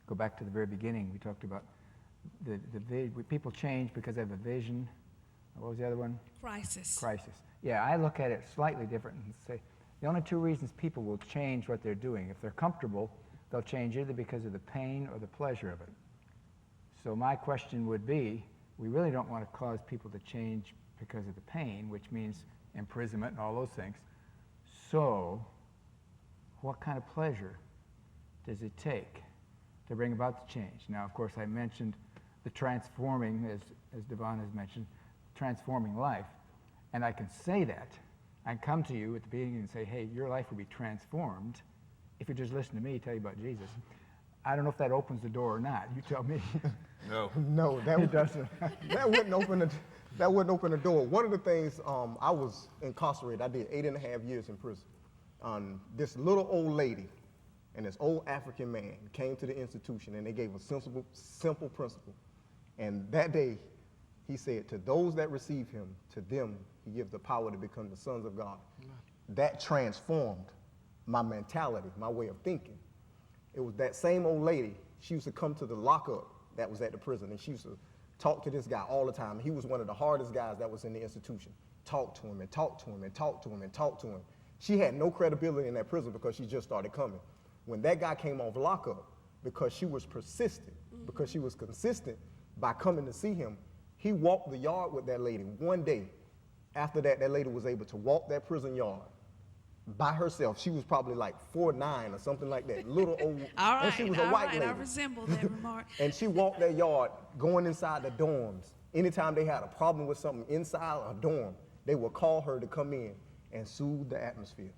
go back to the very beginning. We talked about people change because they have a vision. What was the other one? Crisis. Yeah, I look at it slightly different and say the only two reasons people will change what they're doing. If they're comfortable, they'll change either because of the pain or the pleasure of it. So my question would be, we really don't want to cause people to change because of the pain, which means imprisonment and all those things. So, what kind of pleasure does it take to bring about the change? Now, of course, I mentioned the transforming, as Devon has mentioned, transforming life. And I can say that. I can come to you at the beginning and say, hey, your life will be transformed if you just listen to me tell you about Jesus. I don't know if that opens the door or not. You tell me. No. No, It doesn't. that wouldn't open the door. One of the things, I was incarcerated. I did 8.5 years in prison. This little old lady and this old African man came to the institution, and they gave a simple principle. And that day, he said, to those that receive him, to them he gives the power to become the sons of God. That transformed my mentality, my way of thinking. It was that same old lady. She used to come to the lockup that was at the prison, and she used to talk to this guy all the time. He was one of the hardest guys that was in the institution. Talk to him and talk to him and talk to him and talk to him. She had no credibility in that prison because she just started coming. When that guy came off lockup, because she was persistent, because she was consistent by coming to see him, he walked the yard with that lady. One day, after that, that lady was able to walk that prison yard by herself. She was probably like 4'9" or something like that, little old, All right, and she was a white lady. I resemble that remark. And she walked that yard going inside the dorms. Anytime they had a problem with something inside a dorm, they would call her to come in and soothe the atmosphere.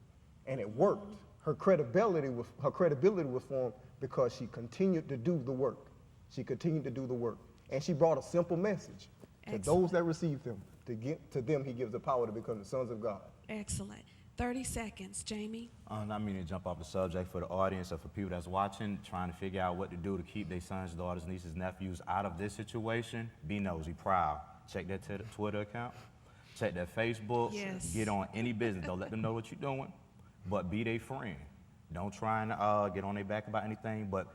And it worked. Her credibility was formed because she continued to do the work. She continued to do the work. And she brought a simple message to those that received him. To them, he gives the power to become the sons of God. Excellent. 30 seconds, Jamie. Not meaning to jump off the subject for the audience or for people that's watching, trying to figure out what to do to keep their sons, daughters, nieces, nephews out of this situation. Be nosy, proud. Check their Twitter account. Check their Facebook. Yes. Get on any business. Don't let them know what you're doing, but be their friend. Don't try and get on their back about anything, but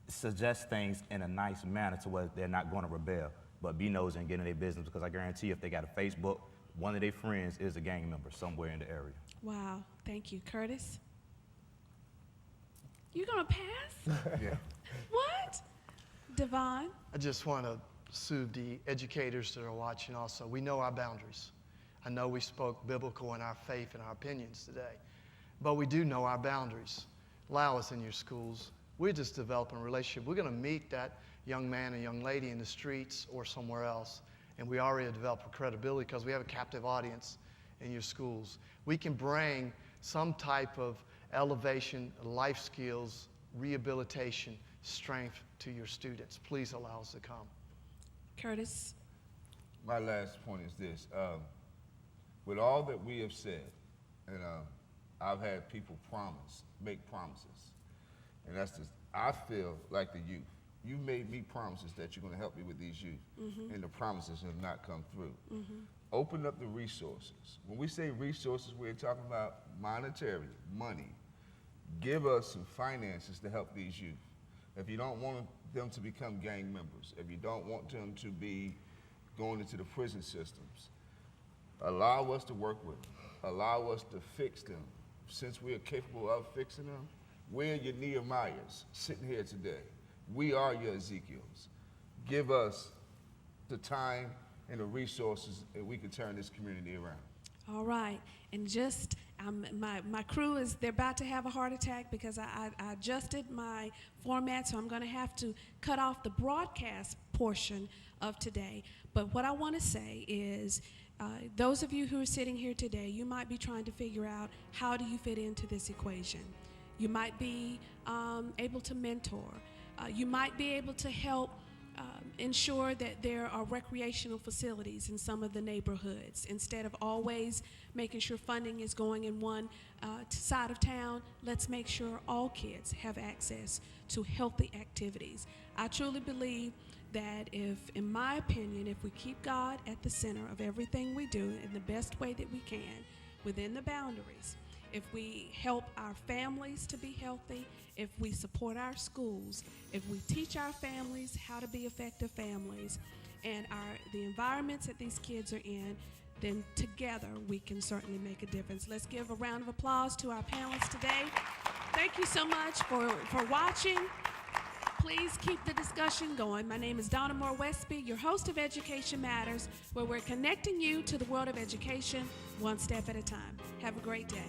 suggest things in a nice manner to where they're not going to rebel. But be nosy and get in their business, because I guarantee you if they got a Facebook, one of their friends is a gang member somewhere in the area. Wow, thank you. Curtis? You gonna pass? Yeah. What? Devon? I just want to soothe the educators that are watching also. We know our boundaries. I know we spoke biblical in our faith and our opinions today, but we do know our boundaries. Allow us in your schools. We're just developing a relationship. We're going to meet that young man and young lady in the streets or somewhere else, and we already developed a credibility because we have a captive audience in your schools. We can bring some type of elevation, life skills, rehabilitation, strength to your students. Please allow us to come. Curtis? My last point is this. With all that we have said, and I've had people make promises, and that's just, I feel like the youth. You made me promises that you're going to help me with these youth, and the promises have not come through. Open up the resources. When we say resources, we're talking about monetary, money. Give us some finances to help these youth. If you don't want them to become gang members, if you don't want them to be going into the prison systems, allow us to work with them. Allow us to fix them. Since we are capable of fixing them, we're your Nehemiahs sitting here today. We are your Ezekiels. Give us the time and the resources, and we can turn this community around. All right, and just my crew they're about to have a heart attack because I adjusted my format, so I'm going to have to cut off the broadcast portion of today. But what I want to say is, those of you who are sitting here today, you might be trying to figure out how do you fit into this equation. You might be able to mentor. You might be able to help ensure that there are recreational facilities in some of the neighborhoods. Instead of always making sure funding is going in one side of town, let's make sure all kids have access to healthy activities. I truly believe that in my opinion, if we keep God at the center of everything we do in the best way that we can, within the boundaries, if we help our families to be healthy, if we support our schools, if we teach our families how to be effective families, and the environments that these kids are in, then together we can certainly make a difference. Let's give a round of applause to our panelists today. Thank you so much for watching. please keep the discussion going. My name is Donna Moore Westby, your host of Education Matters, where we're connecting you to the world of education one step at a time. Have a great day.